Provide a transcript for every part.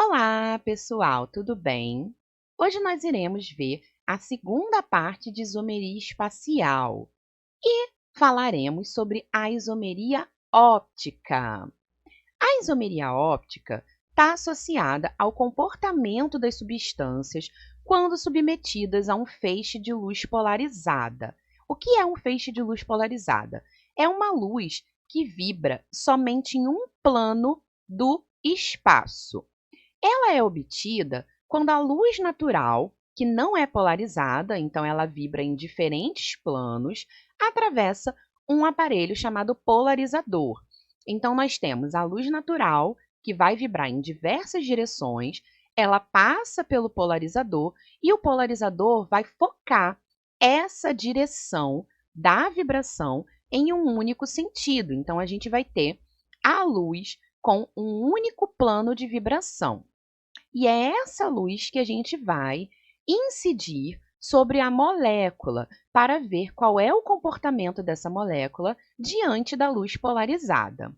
Olá, pessoal, tudo bem? Hoje nós iremos ver a segunda parte de isomeria espacial e falaremos sobre a isomeria óptica. A isomeria óptica está associada ao comportamento das substâncias quando submetidas a um feixe de luz polarizada. O que é um feixe de luz polarizada? É uma luz que vibra somente em um plano do espaço. Ela é obtida quando a luz natural, que não é polarizada, então ela vibra em diferentes planos, atravessa um aparelho chamado polarizador. Então, nós temos a luz natural, que vai vibrar em diversas direções, ela passa pelo polarizador e o polarizador vai focar essa direção da vibração em um único sentido. Então, a gente vai ter a luz com um único plano de vibração. E é essa luz que a gente vai incidir sobre a molécula para ver qual é o comportamento dessa molécula diante da luz polarizada.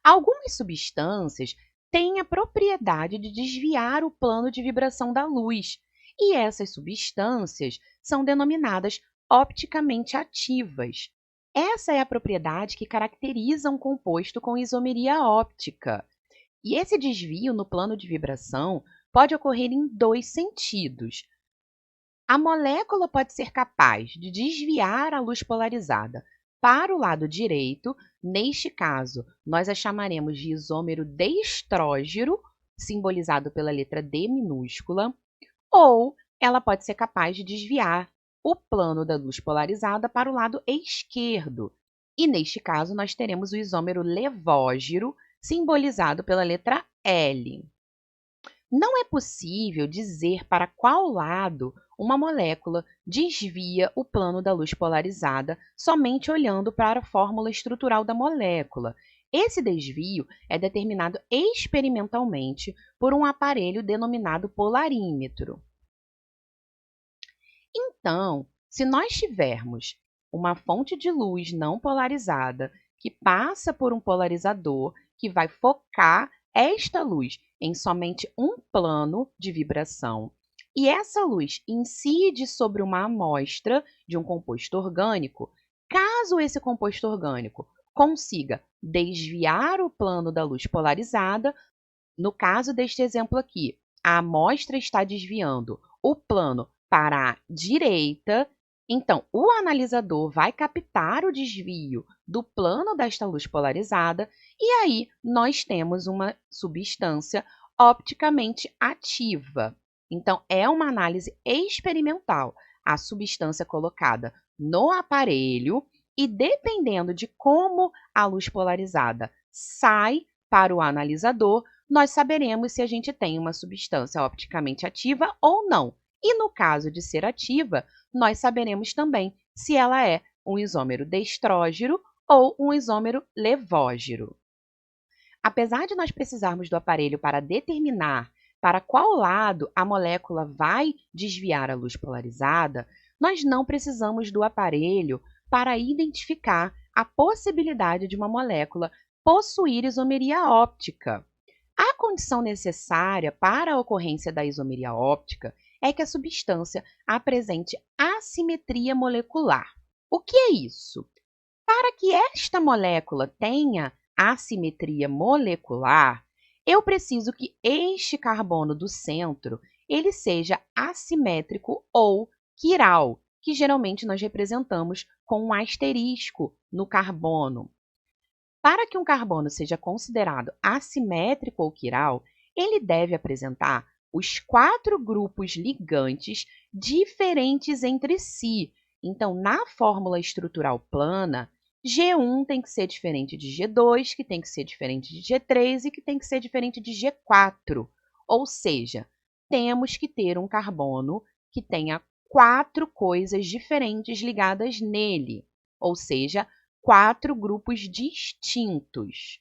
Algumas substâncias têm a propriedade de desviar o plano de vibração da luz, e essas substâncias são denominadas opticamente ativas. Essa é a propriedade que caracteriza um composto com isomeria óptica. E esse desvio no plano de vibração pode ocorrer em dois sentidos. A molécula pode ser capaz de desviar a luz polarizada para o lado direito, neste caso, nós a chamaremos de isômero destrógeno, simbolizado pela letra D minúscula, ou ela pode ser capaz de desviar o plano da luz polarizada para o lado esquerdo. E neste caso, nós teremos o isômero levógeno, simbolizado pela letra L. Não é possível dizer para qual lado uma molécula desvia o plano da luz polarizada somente olhando para a fórmula estrutural da molécula. Esse desvio é determinado experimentalmente por um aparelho denominado polarímetro. Então, se nós tivermos uma fonte de luz não polarizada que passa por um polarizador que vai focar esta luz em somente um plano de vibração, e essa luz incide sobre uma amostra de um composto orgânico, caso esse composto orgânico consiga desviar o plano da luz polarizada, no caso deste exemplo aqui, a amostra está desviando o plano para a direita, então o analisador vai captar o desvio do plano desta luz polarizada e aí nós temos uma substância opticamente ativa. Então, é uma análise experimental. A substância colocada no aparelho e dependendo de como a luz polarizada sai para o analisador, nós saberemos se a gente tem uma substância opticamente ativa ou não. E no caso de ser ativa, nós saberemos também se ela é um isômero destrógeno ou um isômero levógeno. Apesar de nós precisarmos do aparelho para determinar para qual lado a molécula vai desviar a luz polarizada, nós não precisamos do aparelho para identificar a possibilidade de uma molécula possuir isomeria óptica. A condição necessária para a ocorrência da isomeria óptica é que a substância apresente assimetria molecular. O que é isso? Para que esta molécula tenha assimetria molecular, eu preciso que este carbono do centro ele seja assimétrico ou quiral, que geralmente nós representamos com um asterisco no carbono. Para que um carbono seja considerado assimétrico ou quiral, ele deve apresentar os 4 grupos ligantes diferentes entre si. Então, na fórmula estrutural plana, G1 tem que ser diferente de G2, que tem que ser diferente de G3 e que tem que ser diferente de G4. Ou seja, temos que ter um carbono que tenha 4 coisas diferentes ligadas nele. Ou seja, 4 grupos distintos.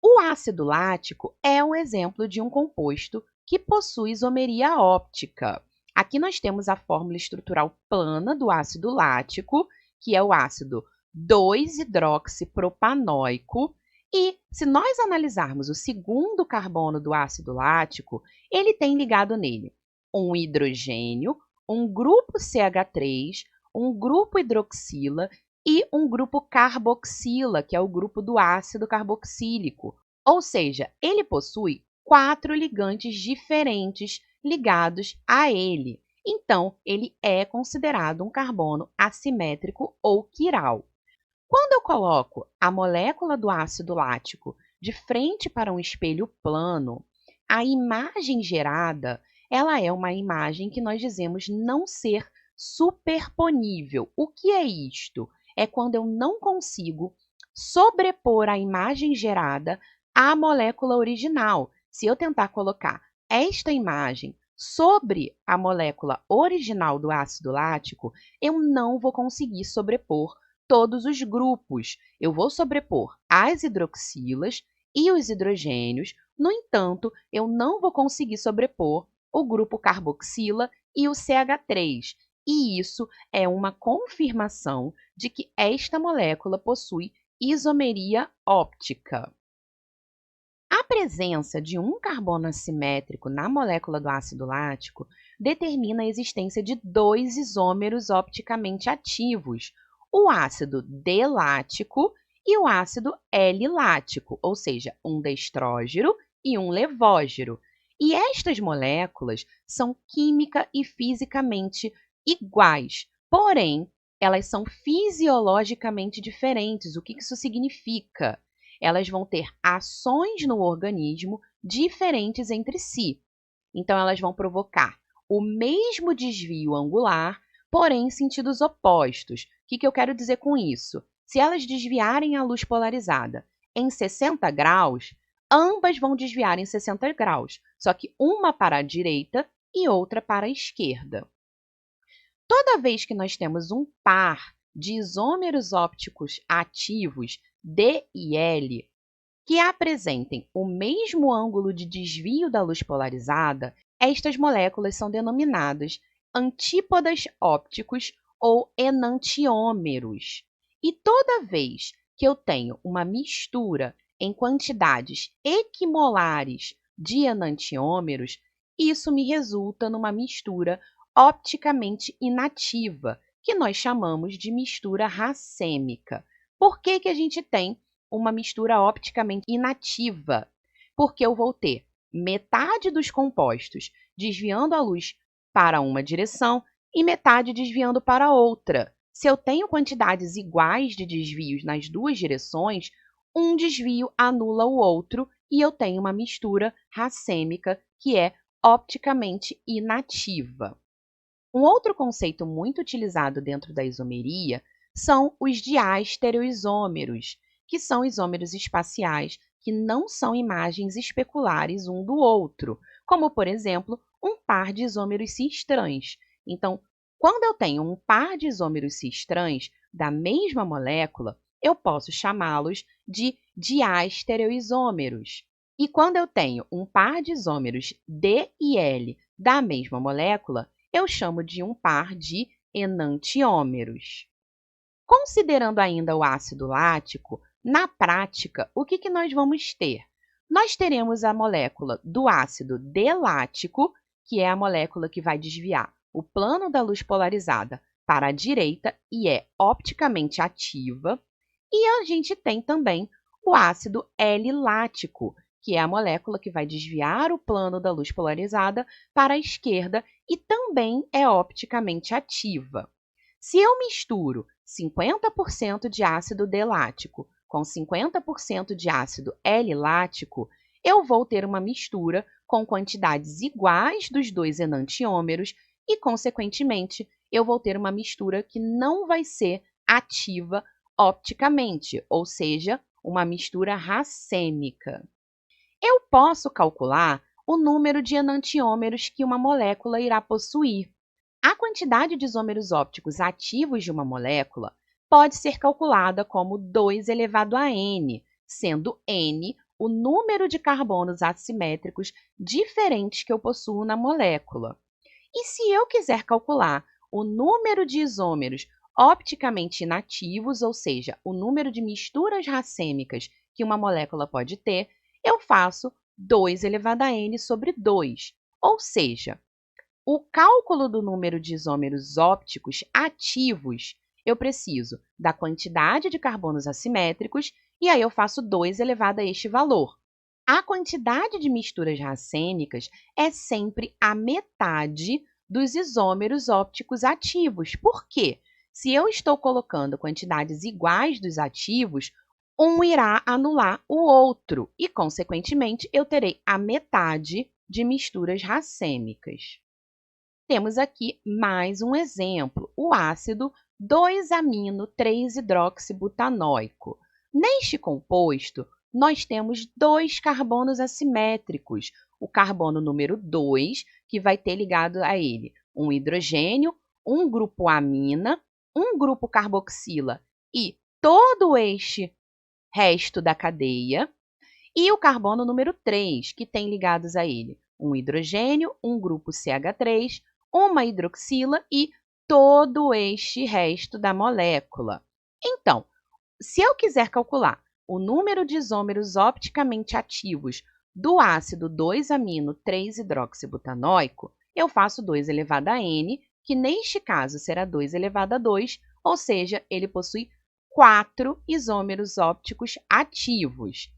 O ácido lático é um exemplo de um composto que possui isomeria óptica. Aqui nós temos a fórmula estrutural plana do ácido lático, que é o ácido 2-hidroxipropanoico, E se nós analisarmos o segundo carbono do ácido lático, ele tem ligado nele um hidrogênio, um grupo CH3, um grupo hidroxila e um grupo carboxila, que é o grupo do ácido carboxílico. Ou seja, ele possui 4 ligantes diferentes ligados a ele. Então, ele é considerado um carbono assimétrico ou quiral. Quando eu coloco a molécula do ácido lático de frente para um espelho plano, a imagem gerada, ela é uma imagem que nós dizemos não ser superponível. O que é isto? É quando eu não consigo sobrepor a imagem gerada à molécula original. Se eu tentar colocar esta imagem sobre a molécula original do ácido lático, eu não vou conseguir sobrepor todos os grupos. Eu vou sobrepor as hidroxilas e os hidrogênios, no entanto, eu não vou conseguir sobrepor o grupo carboxila e o CH3. E isso é uma confirmação de que esta molécula possui isomeria óptica. A presença de um carbono assimétrico na molécula do ácido lático determina a existência de 2 isômeros opticamente ativos, o ácido D-lático e o ácido L-lático, ou seja, um destrógeno e um levógeno. E estas moléculas são química e fisicamente iguais, porém, elas são fisiologicamente diferentes. O que isso significa? Elas vão ter ações no organismo diferentes entre si. Então, elas vão provocar o mesmo desvio angular, porém em sentidos opostos. O que eu quero dizer com isso? Se elas desviarem a luz polarizada em 60 graus, ambas vão desviar em 60 graus, só que uma para a direita e outra para a esquerda. Toda vez que nós temos um par de isômeros ópticos ativos D e L, que apresentem o mesmo ângulo de desvio da luz polarizada, estas moléculas são denominadas antípodas ópticos ou enantiômeros. E toda vez que eu tenho uma mistura em quantidades equimolares de enantiômeros, isso me resulta numa mistura opticamente inativa, que nós chamamos de mistura racêmica. Por que a gente tem uma mistura opticamente inativa? Porque eu vou ter metade dos compostos desviando a luz para uma direção e metade desviando para outra. Se eu tenho quantidades iguais de desvios nas duas direções, um desvio anula o outro e eu tenho uma mistura racêmica que é opticamente inativa. Um outro conceito muito utilizado dentro da isomeria são os diastereoisômeros, que são isômeros espaciais que não são imagens especulares um do outro, como, por exemplo, um par de isômeros cis-trans. Então, quando eu tenho um par de isômeros cis-trans da mesma molécula, eu posso chamá-los de diastereoisômeros. E quando eu tenho um par de isômeros D e L da mesma molécula, eu chamo de um par de enantiômeros. Considerando ainda o ácido lático, na prática, o que nós vamos ter? Nós teremos a molécula do ácido D-lático, que é a molécula que vai desviar o plano da luz polarizada para a direita e é opticamente ativa. E a gente tem também o ácido L-lático, que é a molécula que vai desviar o plano da luz polarizada para a esquerda e também é opticamente ativa. Se eu misturo 50% de ácido D-lático com 50% de ácido L-lático, eu vou ter uma mistura com quantidades iguais dos dois enantiômeros e, consequentemente, eu vou ter uma mistura que não vai ser ativa opticamente, ou seja, uma mistura racêmica. Eu posso calcular o número de enantiômeros que uma molécula irá possuir. A quantidade de isômeros ópticos ativos de uma molécula pode ser calculada como 2 elevado a n, sendo n o número de carbonos assimétricos diferentes que eu possuo na molécula. E se eu quiser calcular o número de isômeros opticamente inativos, ou seja, o número de misturas racêmicas que uma molécula pode ter, eu faço 2 elevado a n sobre 2. Ou seja, o cálculo do número de isômeros ópticos ativos, eu preciso da quantidade de carbonos assimétricos e aí eu faço 2 elevado a este valor. A quantidade de misturas racêmicas é sempre a metade dos isômeros ópticos ativos. Por quê? Se eu estou colocando quantidades iguais dos ativos, um irá anular o outro e, consequentemente, eu terei a metade de misturas racêmicas. Temos aqui mais um exemplo, o ácido 2-amino-3-hidroxibutanoico. Neste composto, nós temos 2 carbonos assimétricos. O carbono número 2, que vai ter ligado a ele um hidrogênio, um grupo amina, um grupo carboxila e todo este resto da cadeia, e o carbono número 3, que tem ligados a ele um hidrogênio, um grupo CH3, uma hidroxila e todo este resto da molécula. Então, se eu quiser calcular o número de isômeros opticamente ativos do ácido 2-amino-3-hidroxibutanoico, eu faço 2 elevado a n, que neste caso será 2 elevado a 2, ou seja, ele possui 4 isômeros ópticos ativos.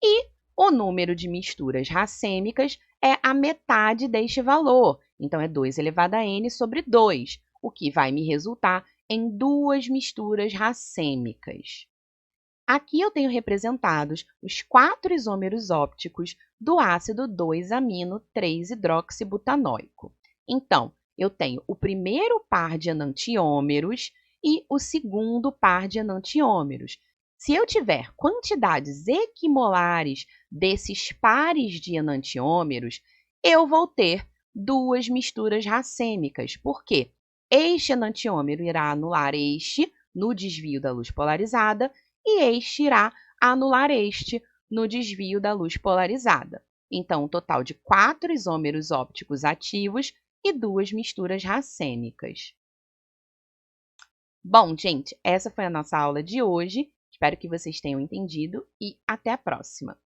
E o número de misturas racêmicas é a metade deste valor, então é 2 elevado a n sobre 2, o que vai me resultar em 2 misturas racêmicas. Aqui eu tenho representados os 4 isômeros ópticos do ácido 2-amino-3-hidroxibutanoico. Então, eu tenho o primeiro par de enantiômeros e o segundo par de enantiômeros. Se eu tiver quantidades equimolares desses pares de enantiômeros, eu vou ter 2 misturas racêmicas. Por quê? Este enantiômero irá anular este no desvio da luz polarizada e este irá anular este no desvio da luz polarizada. Então, um total de 4 isômeros ópticos ativos e 2 misturas racêmicas. Bom, gente, essa foi a nossa aula de hoje. Espero que vocês tenham entendido e até a próxima!